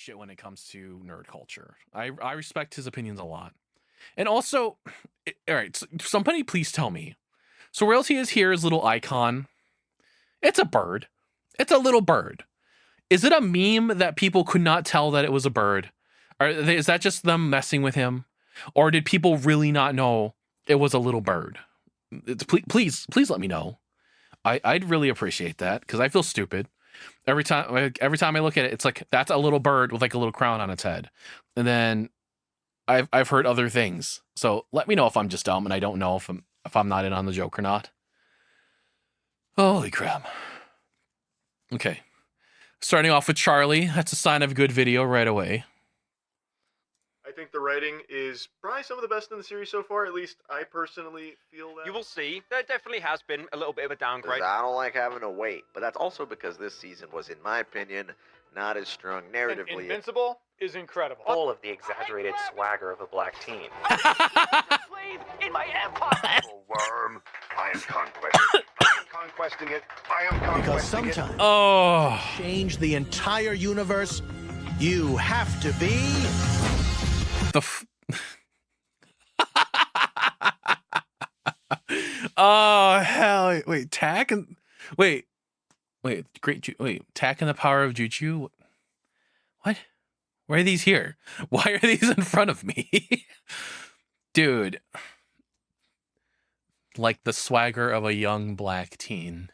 shit when it comes to nerd culture. I respect his opinions a lot. And also, all right, so somebody please tell me. So royalty is here, his little icon. It's a bird. It's a little bird. Is it a meme that people could not tell that it was a bird? Is that just them messing with him? Or did people really not know it was a little bird? Please let me know. I'd really appreciate that because I feel stupid. Every time I look at it, it's like, that's a little bird with like a little crown on its head. And then I've heard other things. So let me know if I'm just dumb and I don't know if I'm not in on the joke or not. Holy crap. Okay. Starting off with Charlie. That's a sign of a good video right away. I think the writing is probably some of the best in the series so far. At least I personally feel that. You will see. There definitely has been a little bit of a downgrade. I don't like having to wait, but that's also because this season was, in my opinion, not as strong narratively. Invincible is incredible. All of the exaggerated swagger of a black teen. Slave in my empire. Worm, I am conquesting it. I am conquesting Because sometimes Oh. to change the entire universe, you have to be Oh hell! Wait, Tack and wait, Tack and the power of Juju. What? Why are these here? Why are these in front of me, dude? Like the swagger of a young black teen.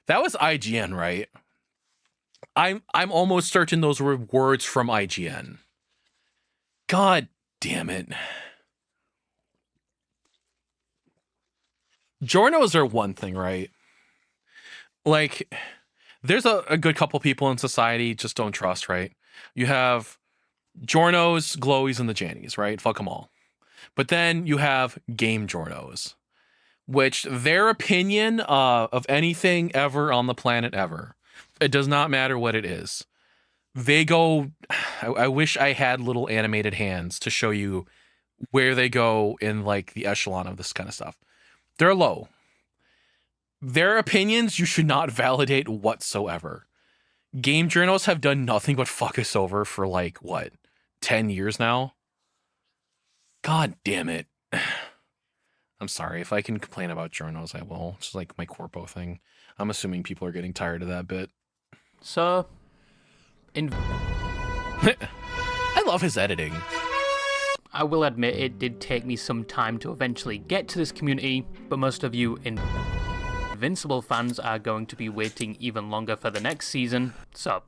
That was IGN, right? I'm almost certain those were words from IGN. God damn it. Jornos are one thing, right? Like, there's a good couple people in society just don't trust, right? You have Jornos, Glowies, and the Jannies, right? Fuck them all. But then you have game Jornos, which their opinion of anything ever on the planet ever, it does not matter what it is. They go, I wish I had little animated hands to show you where they go in like the echelon of this kind of stuff. They're low. Their opinions you should not validate whatsoever. Game journals have done nothing but fuck us over for like, what, 10 years now? God damn it. I'm sorry. If I can complain about journals, I will. It's like my corpo thing. I'm assuming people are getting tired of that bit. So, I love his editing. I will admit it did take me some time to eventually get to this community, but most of you Invincible fans are going to be waiting even longer for the next season, so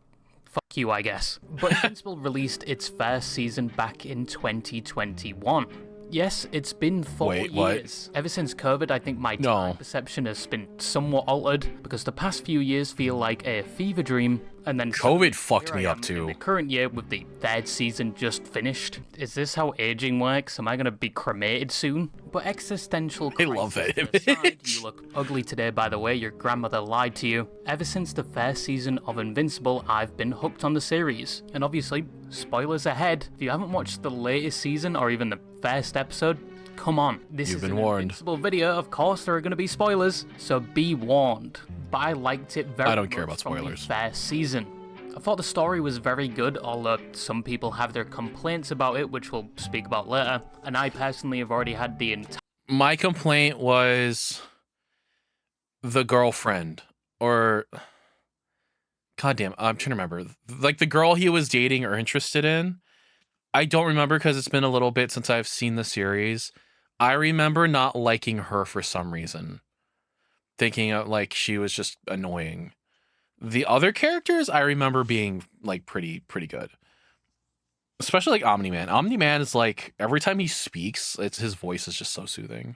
fuck you, I guess. But Invincible released its first season back in 2021. Yes, it's been 4 years. Ever since COVID, I think my time perception has been somewhat altered, because the past few years feel like a fever dream, and then COVID fucked me up too. The current year with the third season just finished. Is this how aging works? Am I gonna be cremated soon? But existential crisis I love that aside, you look ugly today, by the way. Your grandmother lied to you. Ever since the first season of Invincible, I've been hooked on the series. And obviously, spoilers ahead. If you haven't watched the latest season or even the first episode, come on. This is an Invincible video. Of course there are going to be spoilers, so be warned. But I liked it very much. I don't care about spoilers. From the first season. I thought the story was very good, although some people have their complaints about it, which we'll speak about later. And I personally have already had the entire... My complaint was the girlfriend, or... Goddamn, I'm trying to remember. Like the girl he was dating or interested in. I don't remember because it's been a little bit since I've seen the series. I remember not liking her for some reason. Thinking like she was just annoying. The other characters I remember being like pretty good. Especially like Omni-Man. Omni-Man is like, every time he speaks, his voice is just so soothing.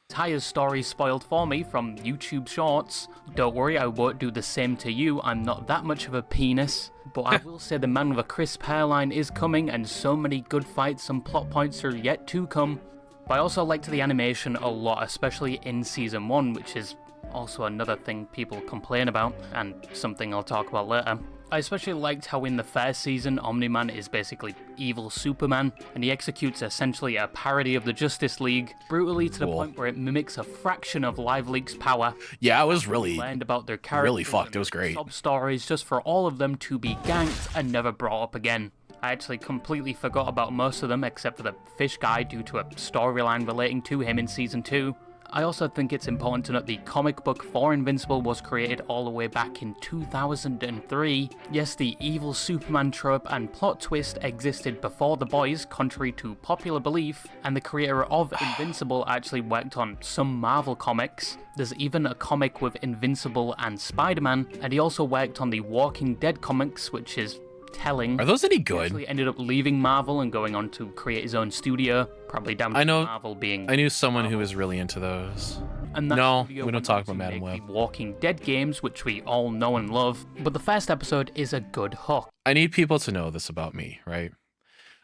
Entire story spoiled for me from YouTube Shorts. Don't worry, I won't do the same to you. I'm not that much of a penis. But I will say the man with a crisp hairline is coming, and so many good fights and plot points are yet to come. But I also liked the animation a lot, especially in Season 1, which is also another thing people complain about, and something I'll talk about later. I especially liked how in the first season, Omni-Man is basically evil Superman, and he executes essentially a parody of the Justice League, brutally to the point where it mimics a fraction of Live Leak's power. Yeah, it was really, Learned about their characters really fucked. It was great. Sub-stories just for all of them to be ganked and never brought up again. I actually completely forgot about most of them except for the fish guy due to a storyline relating to him in Season 2. I also think it's important to note the comic book for Invincible was created all the way back in 2003. Yes, the evil Superman trope and plot twist existed before The Boys, contrary to popular belief, and the creator of Invincible actually worked on some Marvel comics. There's even a comic with Invincible and Spider-Man, and he also worked on the Walking Dead comics, which is telling. Are those any He good? actually ended up leaving Marvel and going on to create his own studio, probably down to Marvel being. I knew someone who was really into those. And that No, studio we don't went talk on about to Madam make Web. The Walking Dead games, which we all know and love, but the first episode is a good hook. I need people to know this about me, right?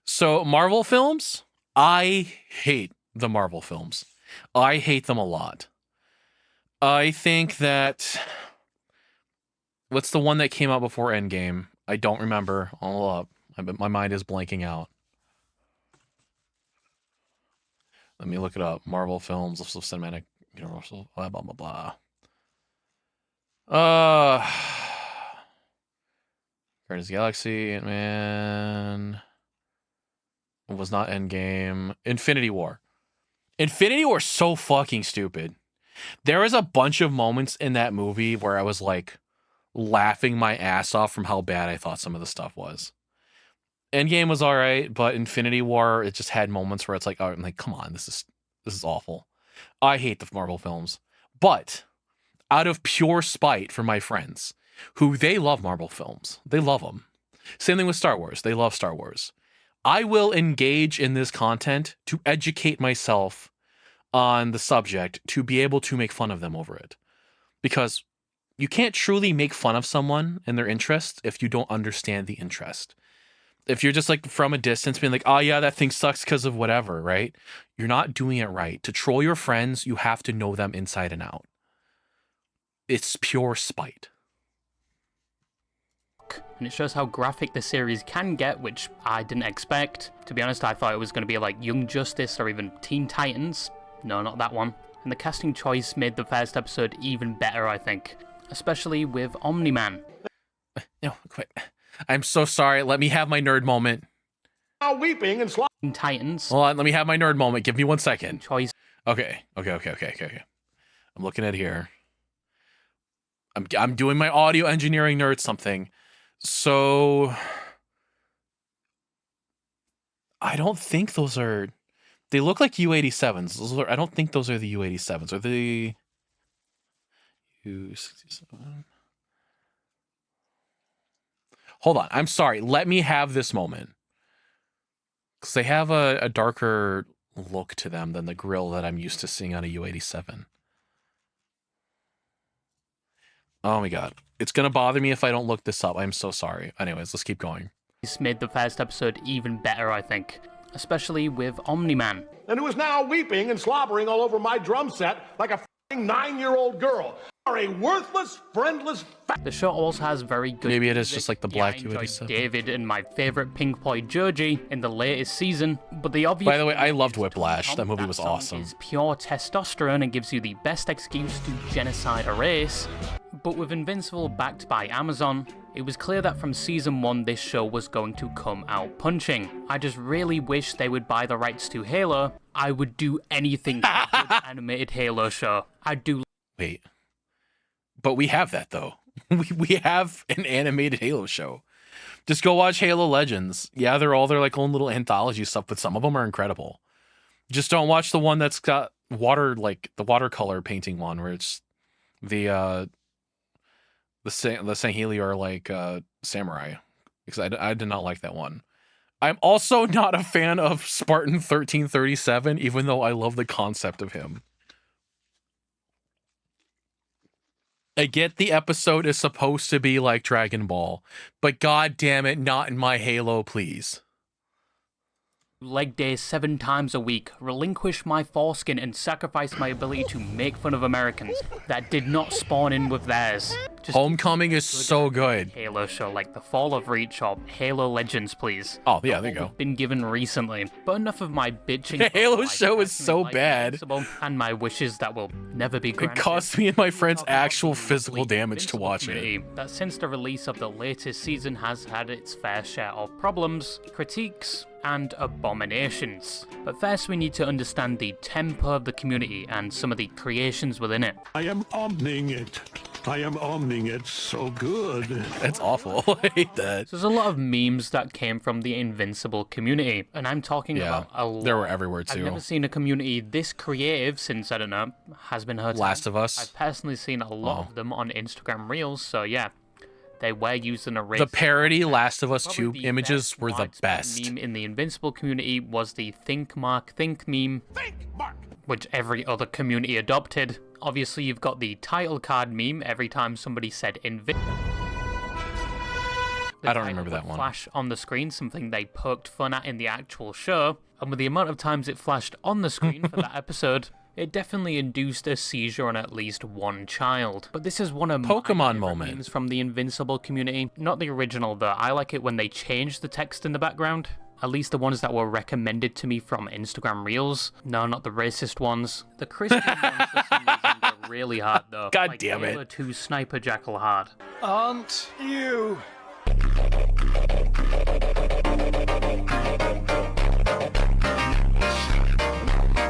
So, Marvel films, I hate the Marvel films. I hate them a lot. I think that... What's the one that came out before Endgame? I don't remember. All up. My mind is blanking out. Let me look it up. Marvel films, cinematic, universal, blah, blah, blah, blah. Guardians of the Galaxy, Ant-Man. It was not Endgame. Infinity War. Infinity War is so fucking stupid. There was a bunch of moments in that movie where I was like laughing my ass off from how bad I thought some of the stuff was. Endgame was all right, but Infinity War, it just had moments where it's like, oh, I'm like, come on, this is awful. I hate the Marvel films. But out of pure spite for my friends, who they love Marvel films, they love them. Same thing with Star Wars. They love Star Wars. I will engage in this content to educate myself on the subject to be able to make fun of them over it. Because you can't truly make fun of someone and their interest if you don't understand the interest. If you're just like from a distance being like, oh yeah, that thing sucks because of whatever, right? You're not doing it right. To troll your friends, you have to know them inside and out. It's pure spite. And it shows how graphic the series can get, which I didn't expect. To be honest, I thought it was going to be like Young Justice or even Teen Titans. No, not that one. And the casting choice made the first episode even better, I think. Especially with Omni-Man. No, quit. I'm so sorry. Let me have my nerd moment. Now weeping and Teen Titans. Hold on, let me have my nerd moment. Give me 1 second. Choice. Okay. I'm looking at here. I'm doing my audio engineering nerd something. So I don't think those are. They look like U87s. I don't think those are the U87s. Are they U67? Hold on. I'm sorry. Let me have this moment. Because they have a darker look to them than the grill that I'm used to seeing on a U87. Oh my god. It's going to bother me if I don't look this up. I'm so sorry. Anyways, let's keep going. This made the first episode even better, I think. Especially with Omni-Man. and who is now weeping and slobbering all over my drum set like a f***ing 9-year-old girl. You are a worthless, friendless. The show also has very good. Maybe it is music. just like the Yeah, Black I enjoyed U87. David and my favorite Pink Floyd Joji in the latest season, but the obvious. By the way, I loved Whiplash. That movie was song awesome. Is pure testosterone and gives you the best excuse to genocide a race. But with Invincible backed by Amazon, it was clear that from season 1 this show was going to come out punching. I just really wish they would buy the rights to Halo. I would do anything for a good animated Halo show. I'd do. Wait. But we have that, though. We have an animated Halo show. Just go watch Halo Legends. Yeah, they're all their like own little anthology stuff, but some of them are incredible. Just don't watch the one that's got water, like the watercolor painting one, where it's the Sangheili are like samurai. Because I did not like that one. I'm also not a fan of Spartan 1337, even though I love the concept of him. I get the episode is supposed to be like Dragon Ball, but god damn it, not in my Halo, please. leg day 7 times a week, relinquish my foreskin and sacrifice my ability to make fun of Americans that did not spawn in with theirs. Just Homecoming is so good. Halo show like The Fall of Reach or Halo Legends, please. Oh, yeah, there you go. Been given recently, but enough of my bitching. The Halo about show my is so passionate bad. Invincible and my wishes that will never be It granted. cost me and my friends Talk about actual the physical lovely damage to Invincible watch it. community that since the release of the latest season has had its fair share of problems, critiques, and abominations. But first we need to understand the tempo of the community and some of the creations within it. I am omning it. I am omning it so good. That's awful. I hate that. So there's a lot of memes that came from the Invincible community, and I'm talking Yeah, about a lot. they were everywhere I've too. never seen a community this creative since, I don't know, has been heard. Last of Us. I've personally seen a lot of them on Instagram Reels, so yeah, they were using a race. The parody Last of Us 2 Probably the images best were the widespread best. meme in the Invincible community was the Think Mark Think meme, which every other community adopted. Obviously, you've got the title card meme every time somebody said Invincible. I don't remember that one. Flash on the screen, something they poked fun at in the actual show, and with the amount of times it flashed on the screen for that episode, it definitely induced a seizure on at least one child. But this is one of Pokemon my favorite moment. memes from the Invincible community. Not the original though. I like it when they change the text in the background. At least the ones that were recommended to me from Instagram Reels. No, not the racist ones. The Christian ones for some reason were really hard though. God like damn it. Halo 2 Sniper Jackal hard. Aren't you?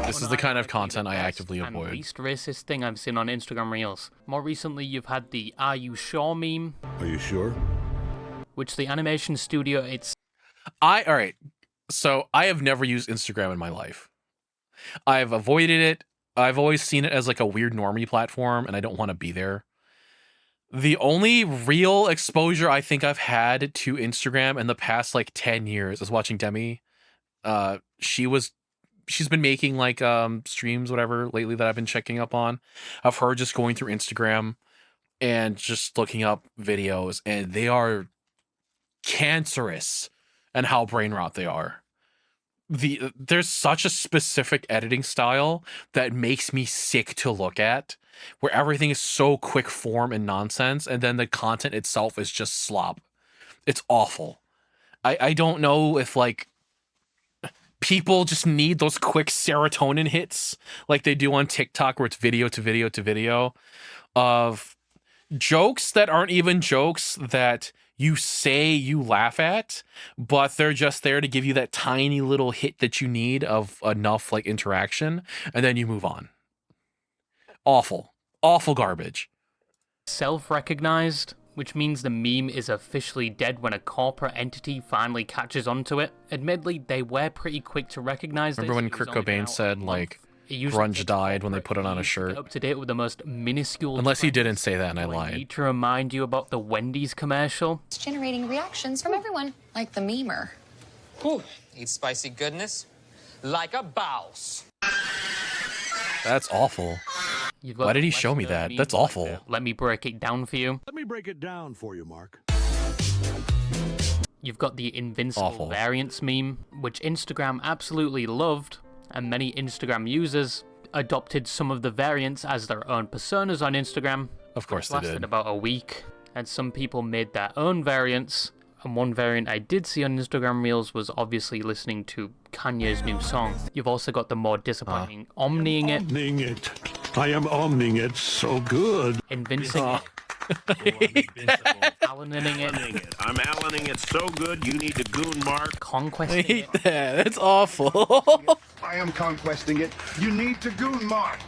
This is the kind of content I Best actively and avoid. least racist thing I've seen on Instagram Reels. More recently, you've had the "Are you sure" meme, Are you sure? which the animation studio Alright. So I have never used Instagram in my life. I've avoided it. I've always seen it as like a weird normie platform, and I don't want to be there. The only real exposure I think I've had to Instagram in the past like 10 years is watching Demi. She's been making like streams, whatever, lately that I've been checking up on, of her just going through Instagram and just looking up videos, and they are cancerous and how brain rot they are. There's such a specific editing style that makes me sick to look at, where everything is so quick form and nonsense, and then the content itself is just slop. It's awful. I don't know if like people just need those quick serotonin hits like they do on TikTok, where it's video to video to video of jokes that aren't even jokes that you say you laugh at, but they're just there to give you that tiny little hit that you need of enough like interaction, and then you move on. Awful garbage. self-recognized, which means the meme is officially dead when a corporate entity finally catches onto it. Admittedly, they were pretty quick to recognize this. Remember when It was Kurt only been Cobain out said a month. like It usually grunge takes died when they corporate put it on a teams to shirt? get up to date with the most minuscule Unless he trends. didn't say that and I Do lied. need to remind you about the Wendy's commercial. It's generating reactions from everyone, like the memer. Ooh, eat spicy goodness like a boss. That's awful. You've got Why did he the show me Lester that? meme, That's like awful. the Let me break it down for you. Let me break it down for you, Mark. You've got the Invincible Awful. variants meme, which Instagram absolutely loved, and many Instagram users adopted some of the variants as their own personas on Instagram. Of course they Lasted did. about a week, and some people made their own variants. And one variant I did see on Instagram Reels was obviously listening to Kanye's new song. You've also got the more disappointing omniing it, Omning it. I am omning it so good. invincing it, Allening it, I'm Allening it so good you need to goon Mark. I conquesting it. hate that. That's awful. I am conquesting it. You need to goon Mark.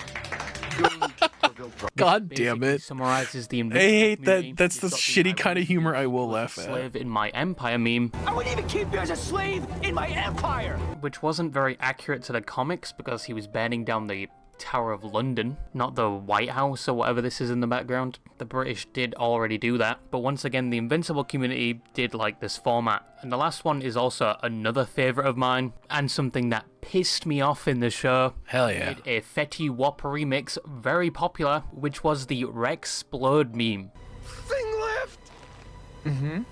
God damn Basically it. summarizes the I Invincible hate community. that. That's the You've got shitty kind of humor I will "I laugh was a at. slave in my empire" meme, I wouldn't even keep you as a slave in my empire. which wasn't very accurate to the comics because he was burning down the Tower of London, not the White House or whatever this is in the background. The British did already do that, but once again the Invincible community did like this format. And the last one is also another favourite of mine, and something that pissed me off in the show. Hell yeah. Did a Fetty Wap remix very popular, which was the Rexplode meme. Thing left.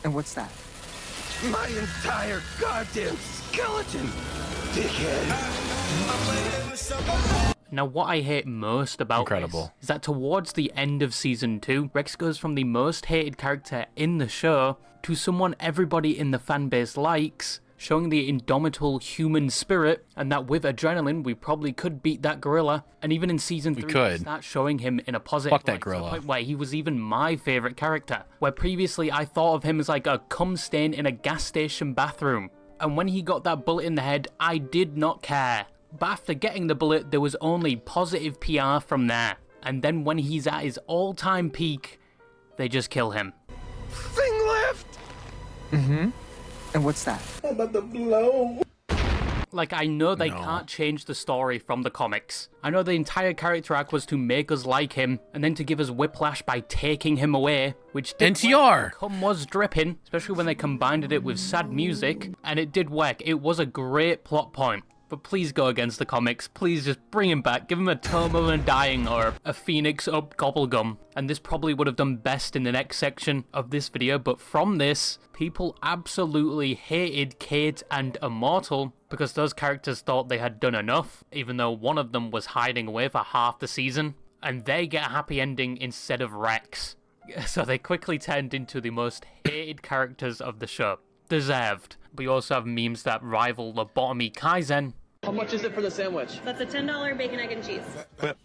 And what's that? My entire goddamn skeleton, dickhead. Now, what I hate most about Incredible. this is that towards the end of Season 2, Rex goes from the most hated character in the show to someone everybody in the fanbase likes, showing the indomitable human spirit, and that with adrenaline, we probably could beat that gorilla. And even in Season 3, we start showing him in a positive Fuck that light, gorilla. to the point where he was even my favourite character, where previously I thought of him as like a cum stain in a gas station bathroom. And when he got that bullet in the head, I did not care. But after getting the bullet, there was only positive PR from there. And then when he's at his all-time peak, they just kill him. Thing left! Mm-hmm. And what's that? I'm about to blow. Like, I know they can't change the story from the comics. I know the entire character arc was to make us like him, and then to give us whiplash by taking him away, which did NTR! work. Cum was dripping, especially when they combined it with sad music, and it did work. It was a great plot point. But please go against the comics. Please just bring him back. Give him a Tome of Undying or a Phoenix up Gobblegum. And this probably would have done best in the next section of this video. But from this, people absolutely hated Kate and Immortal because those characters thought they had done enough, even though one of them was hiding away for half the season. And they get a happy ending instead of Rex. So they quickly turned into the most hated characters of the show. Deserved. But you also have memes that rival Lobotomy Kaizen. How much is it for the sandwich? That's a $10 bacon, egg, and cheese.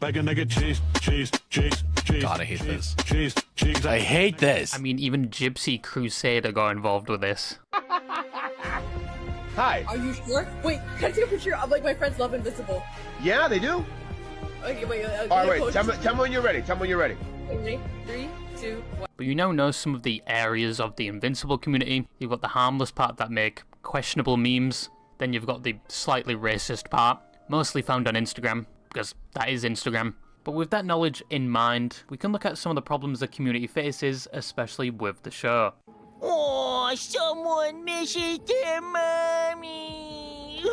Bacon, nugget, cheese. God, I hate this. Cheese. I hate this. I mean, even Gypsy Crusader got involved with this. Hi. Are you sure? Wait, can I take a picture of like my friends Love Invisible? Yeah, they do. Okay, wait. All right, tell me when you're ready. Tell me when you're ready. Okay, 3, 2, 1. But you now know some of the areas of the Invincible community. You've got the harmless part that make questionable memes. Then you've got the slightly racist part, mostly found on Instagram, because that is Instagram. But with that knowledge in mind, we can look at some of the problems the community faces, especially with the show. Oh, someone misses their mommy.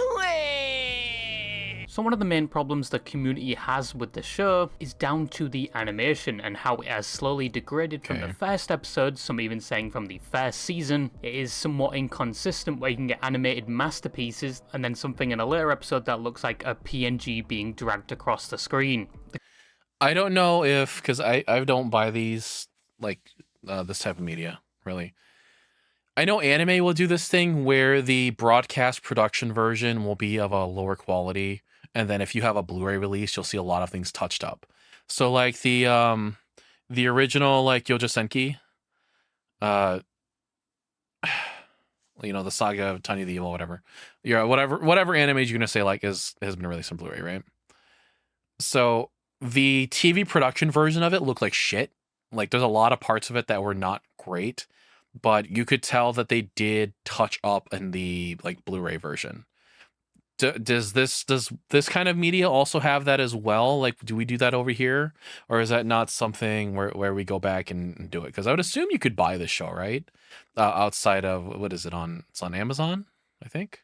So one of the main problems the community has with the show is down to the animation and how it has slowly degraded from the first episode, some even saying from the first season. It is somewhat inconsistent where you can get animated masterpieces and then something in a later episode that looks like a PNG being dragged across the screen. I don't know if, because I don't buy these, like, this type of media, really. I know anime will do this thing where the broadcast production version will be of a lower quality, and then if you have a Blu-ray release, you'll see a lot of things touched up. So like the original like Yojo Senki, you know, the Saga of Tiny the Evil, whatever. Yeah, whatever anime you're gonna say like has been released on Blu-ray, right? So the TV production version of it looked like shit. Like there's a lot of parts of it that were not great, but you could tell that they did touch up in the like Blu-ray version. Does this kind of media also have that as well? Like, do we do that over here, or is that not something where we go back and do it? Because I would assume you could buy this show, right? Outside of what is it on? It's on Amazon, I think.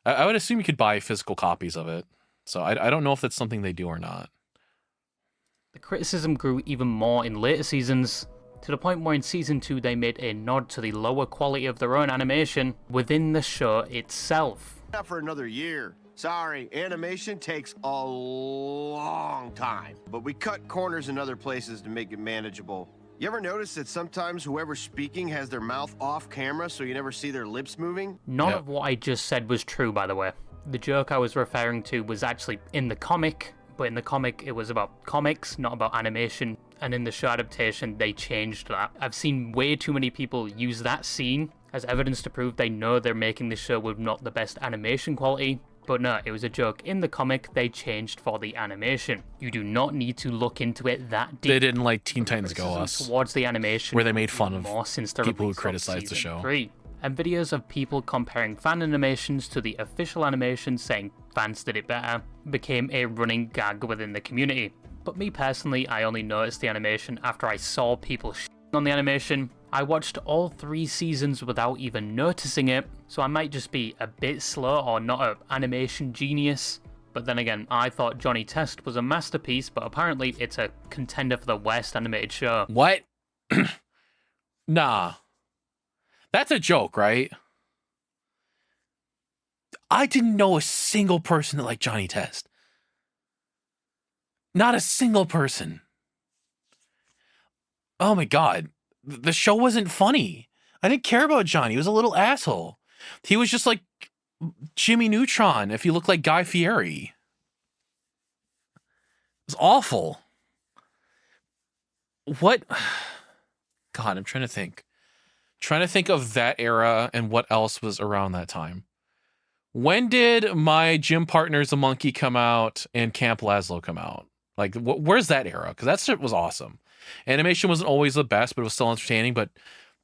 I would assume you could buy physical copies of it. So I don't know if that's something they do or not. The criticism grew even more in later seasons, to the point where in Season 2 they made a nod to the lower quality of their own animation within the show itself. Not for another year. Sorry, animation takes a long time. But we cut corners in other places to make it manageable. You ever notice that sometimes whoever's speaking has their mouth off camera so you never see their lips moving? None of what I just said was true, by the way. The joke I was referring to was actually in the comic, but in the comic it was about comics, not about animation. And in the show adaptation, they changed that. I've seen way too many people use that scene as evidence to prove they know they're making the show with not the best animation quality. But no, it was a joke. In the comic, they changed for the animation. You do not need to look into it that deep. They didn't like Teen Titans Go Us, towards the animation, where they made fun of more since the people who release of criticized the Season show. 3. And videos of people comparing fan animations to the official animations, saying fans did it better, became a running gag within the community. But me personally, I only noticed the animation after I saw people on the animation. I watched all 3 seasons without even noticing it, so I might just be a bit slow or not an animation genius. But then again, I thought Johnny Test was a masterpiece, but apparently it's a contender for the worst animated show. What? Nah. That's a joke, right? I didn't know a single person that liked Johnny Test. Not a single person. Oh my God. The show wasn't funny. I didn't care about Johnny. He was a little asshole. He was just like Jimmy Neutron if he looked like Guy Fieri. It was awful. What? God, I'm trying to think. Trying to think of that era and what else was around that time. When did My Gym Partner's a Monkey come out and Camp Lazlo come out? Like, where's that era? Because that shit was awesome. Animation wasn't always the best, but it was still entertaining. But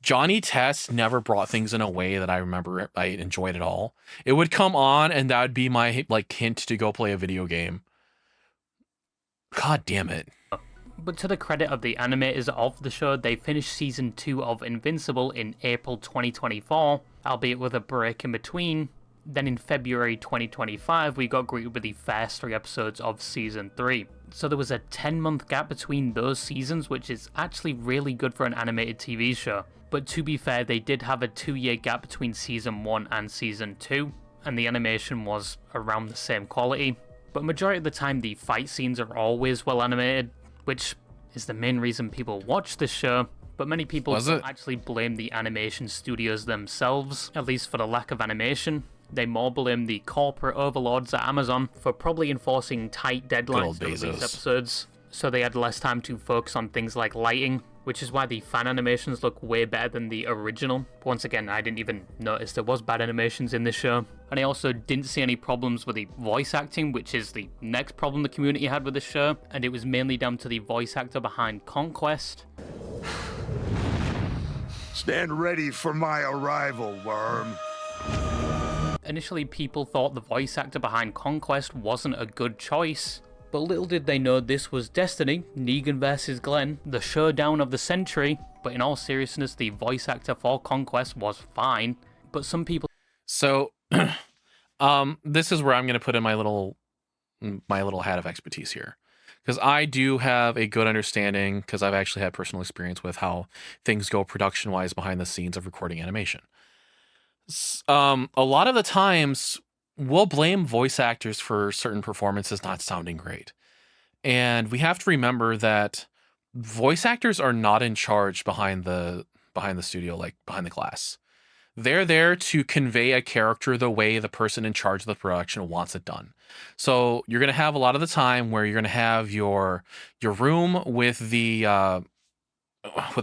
Johnny Test never brought things in a way that I remember I enjoyed at all. It would come on, and that would be my like hint to go play a video game. God damn it. But to the credit of the animators of the show, they finished season 2 of Invincible in April 2024, albeit with a break in between. Then in February 2025, we got greeted with the first 3 episodes of season 3. So there was a 10-month gap between those seasons, which is actually really good for an animated TV show. But to be fair, they did have a 2-year gap between season 1 and season 2, and the animation was around the same quality. But majority of the time, the fight scenes are always well animated, which is the main reason people watch this show. But many people don't actually blame the animation studios themselves, at least for the lack of animation. They more blame the corporate overlords at Amazon for probably enforcing tight deadlines to release episodes, so they had less time to focus on things like lighting, which is why the fan animations look way better than the original. Once again, I didn't even notice there was bad animations in this show. And I also didn't see any problems with the voice acting, which is the next problem the community had with the show, and it was mainly down to the voice actor behind Conquest. Stand ready for my arrival, worm. Initially, people thought the voice actor behind Conquest wasn't a good choice, but little did they know this was Destiny, Negan vs. Glenn, the showdown of the century. But in all seriousness, the voice actor for Conquest was fine, but some people... So, this is where I'm going to put in my little hat of expertise here. Because I do have a good understanding, because I've actually had personal experience with how things go production-wise behind the scenes of recording animation. A lot of the times, we'll blame voice actors for certain performances not sounding great. And we have to remember that voice actors are not in charge behind the studio, like behind the glass. They're there to convey a character the way the person in charge of the production wants it done. So you're going to have a lot of the time where you're going to have your room with the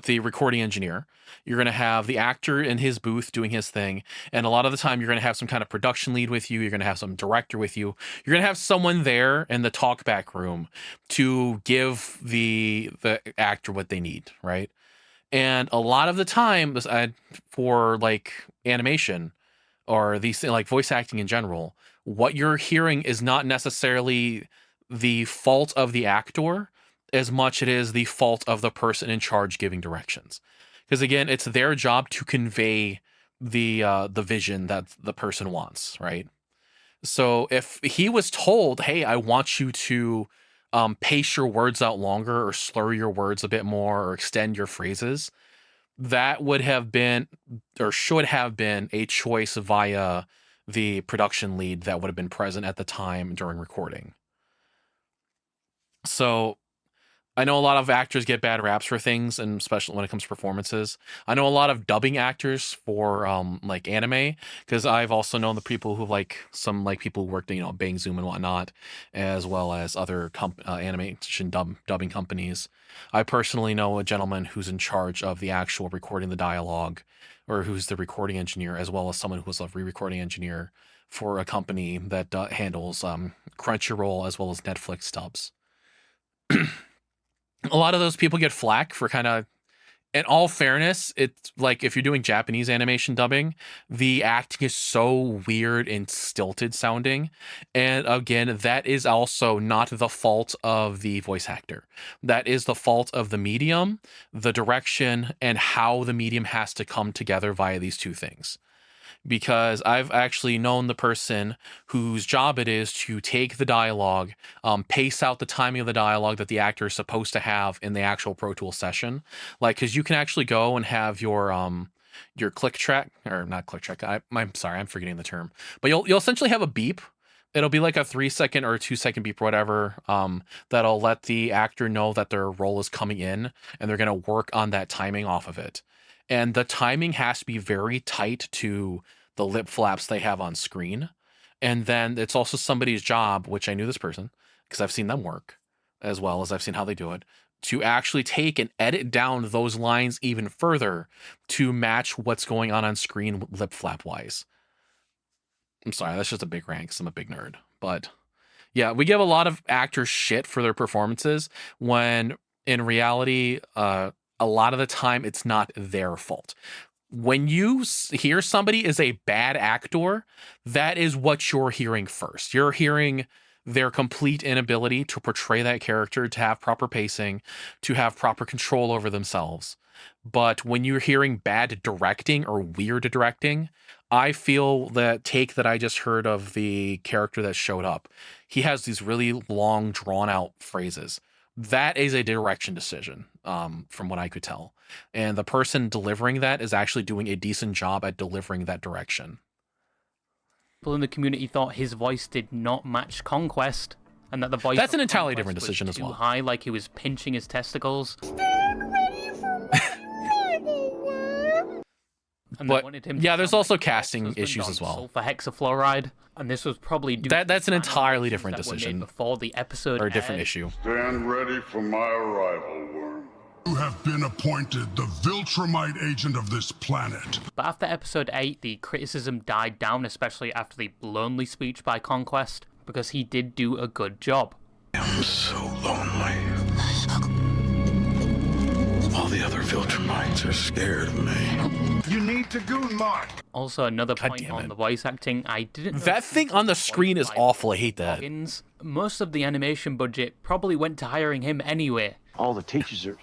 recording engineer. You're going to have the actor in his booth doing his thing. And a lot of the time, you're going to have some kind of production lead with you. You're going to have some director with you. You're going to have someone there in the talkback room to give the actor what they need, right? And a lot of the time, for like animation or these like voice acting in general, what you're hearing is not necessarily the fault of the actor as much it is the fault of the person in charge giving directions. Because again, it's their job to convey the vision that the person wants, right? So if he was told, hey, I want you to pace your words out longer or slur your words a bit more or extend your phrases, that would have been or should have been a choice via the production lead that would have been present at the time during recording. So I know a lot of actors get bad raps for things, and especially when it comes to performances. I know a lot of dubbing actors for like anime, because I've also known the people who some people who worked in Bang Zoom and whatnot, as well as other animation dubbing companies. I personally know a gentleman who's in charge of the actual recording the dialogue, or who's the recording engineer, as well as someone who was a re-recording engineer for a company that handles Crunchyroll as well as Netflix dubs. A lot of those people get flack for kind of, in all fairness, it's like if you're doing Japanese animation dubbing, the acting is so weird and stilted sounding. And again, that is also not the fault of the voice actor. That is the fault of the medium, the direction, and how the medium has to come together via these two things. Because I've actually known the person whose job it is to take the dialogue, pace out the timing of the dialogue that the actor is supposed to have in the actual Pro Tools session. Like, because you can actually go and have your click track, or not click track. I'm sorry, I'm forgetting the term. But you'll essentially have a beep. It'll be like a 3-second or a 2-second beep or whatever. That'll let the actor know that their role is coming in, and they're gonna work on that timing off of it. And the timing has to be very tight to the lip flaps they have on screen. And then it's also somebody's job, which I knew this person because I've seen them work, as well as I've seen how they do it, to actually take and edit down those lines even further to match what's going on screen lip flap wise. I'm sorry, that's just a big rant because I'm a big nerd. But yeah, we give a lot of actors shit for their performances when in reality, a lot of the time it's not their fault. When you hear somebody is a bad actor, that is what you're hearing first. You're hearing their complete inability to portray that character, to have proper pacing, to have proper control over themselves. But when you're hearing bad directing or weird directing, I feel that take that I just heard of the character that showed up, he has these really long, drawn-out phrases. That is a direction decision, from what I could tell. And the person delivering that is actually doing a decent job at delivering that direction. People in the community thought his voice did not match Conquest, and that the voice that's an entirely Conquest different decision was as well. too high, like he was pinching his testicles. And they wanted him to yeah, there's sound also like casting husband issues on as well. Sulfur hexafluoride, and this was probably due That's an to entirely different that were made decision, before the episode or a different aired. issue. Stand ready for my arrival, worm. You have been appointed the Viltrumite agent of this planet. But after episode 8, the criticism died down, especially after the lonely speech by Conquest, because he did do a good job. I'm so lonely. All the other Viltrumites are scared of me. You need to goon mark. Also, another point on the voice acting, I didn't know That thing on the screen is awful. I hate that. Most of the animation budget probably went to hiring him anyway. All the teachers are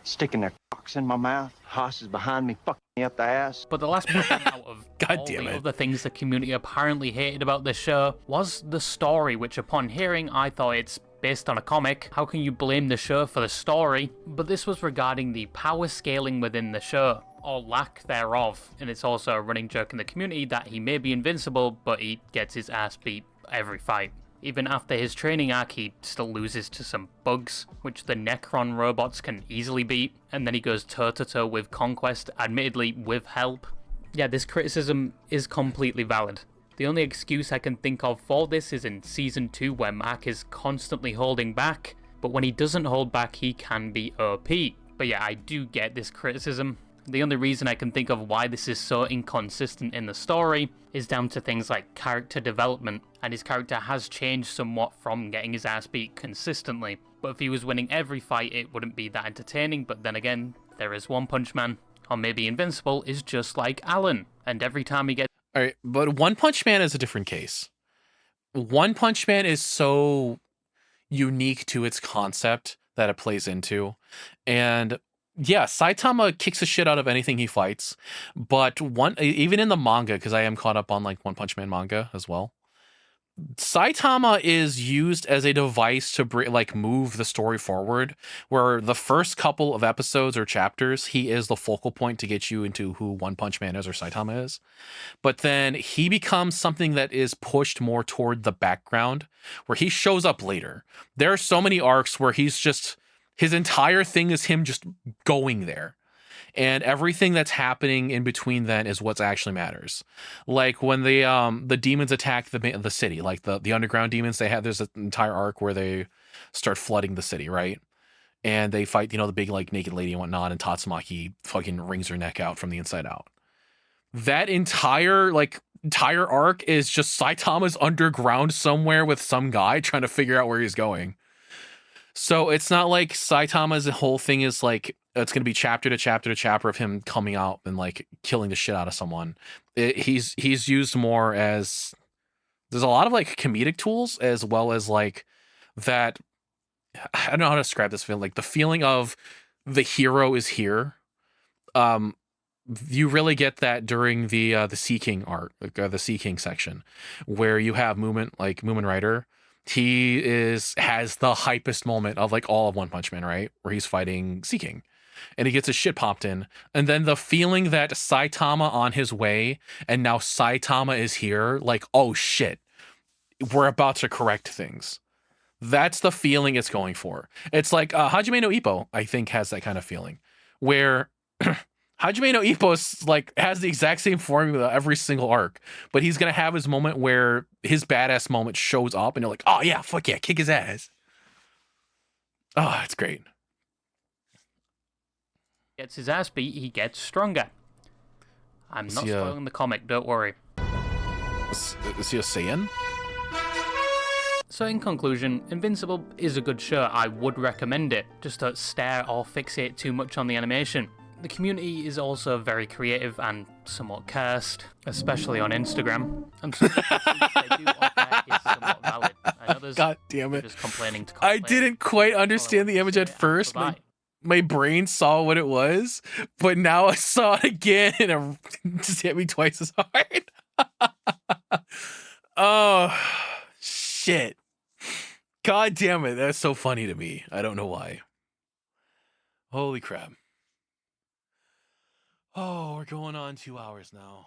sticking their cocks in my mouth. Hoss is behind me, fucking me up the ass. But the last point out of God all damn the it. other things the community apparently hated about this show was the story, which upon hearing, I thought it's based on a comic. How can you blame the show for the story? But this was regarding the power scaling within the show, or lack thereof. And it's also a running joke in the community that he may be invincible, but he gets his ass beat every fight. Even after his training arc, he still loses to some bugs, which the Necron robots can easily beat, and then he goes toe-to-toe with Conquest, admittedly with help. Yeah, this criticism is completely valid. The only excuse I can think of for this is in Season 2, where Mark is constantly holding back, but when he doesn't hold back, he can be OP. But yeah, I do get this criticism. The only reason I can think of why this is so inconsistent in the story is down to things like character development, and his character has changed somewhat from getting his ass beat consistently. But if he was winning every fight, it wouldn't be that entertaining. But then again, there is One Punch Man, or maybe Invincible is just like Alan, and every time he gets... Alright, but One Punch Man is a different case. One Punch Man is so unique to its concept that it plays into, and yeah, Saitama kicks the shit out of anything he fights, but even in the manga, because I am caught up on like One Punch Man manga as well, Saitama is used as a device to move the story forward, where the first couple of episodes or chapters, he is the focal point to get you into who One Punch Man is or Saitama is. But then he becomes something that is pushed more toward the background, where he shows up later. There are so many arcs where his entire thing is him just going there. And everything that's happening in between then is what actually matters. Like when the demons attack the city, like the underground demons, there's an entire arc where they start flooding the city, right? And they fight, the big like naked lady and whatnot, and Tatsumaki fucking wrings her neck out from the inside out. That entire arc is just Saitama's underground somewhere with some guy trying to figure out where he's going. So it's not like Saitama's whole thing is like, it's going to be chapter to chapter to chapter of him coming out and like killing the shit out of someone. He's used more as, there's a lot of like comedic tools as well as like that. I don't know how to describe this feeling. Like the feeling of the hero is here. You really get that during the Sea King art, the Sea King section, where you have Moomin Rider. He has the hypest moment of like all of One Punch Man, right? Where he's fighting Sea King. and he gets his shit popped in. And then the feeling that Saitama on his way and now Saitama is here, like, oh shit, we're about to correct things. That's the feeling it's going for. It's like Hajime no Ippo, I think, has that kind of feeling where Hajime no Ippo like has the exact same formula every single arc, but he's gonna have his moment where his badass moment shows up, and you're like, oh yeah, fuck yeah, kick his ass. Oh, it's great. Gets his ass beat, he gets stronger. I'm not spoiling the comic, don't worry. Is he a Saiyan? So in conclusion, Invincible is a good show. I would recommend it. Just don't stare or fixate too much on the animation. The community is also very creative and somewhat cursed, especially on Instagram. And so the content they do offer is somewhat valid. I know there's God damn it. just complaining to I didn't quite understand the image at first. My brain saw what it was, but now I saw it again and it just hit me twice as hard. Oh, shit. God damn it. That's so funny to me. I don't know why. Holy crap. Oh, we're going on 2 hours now.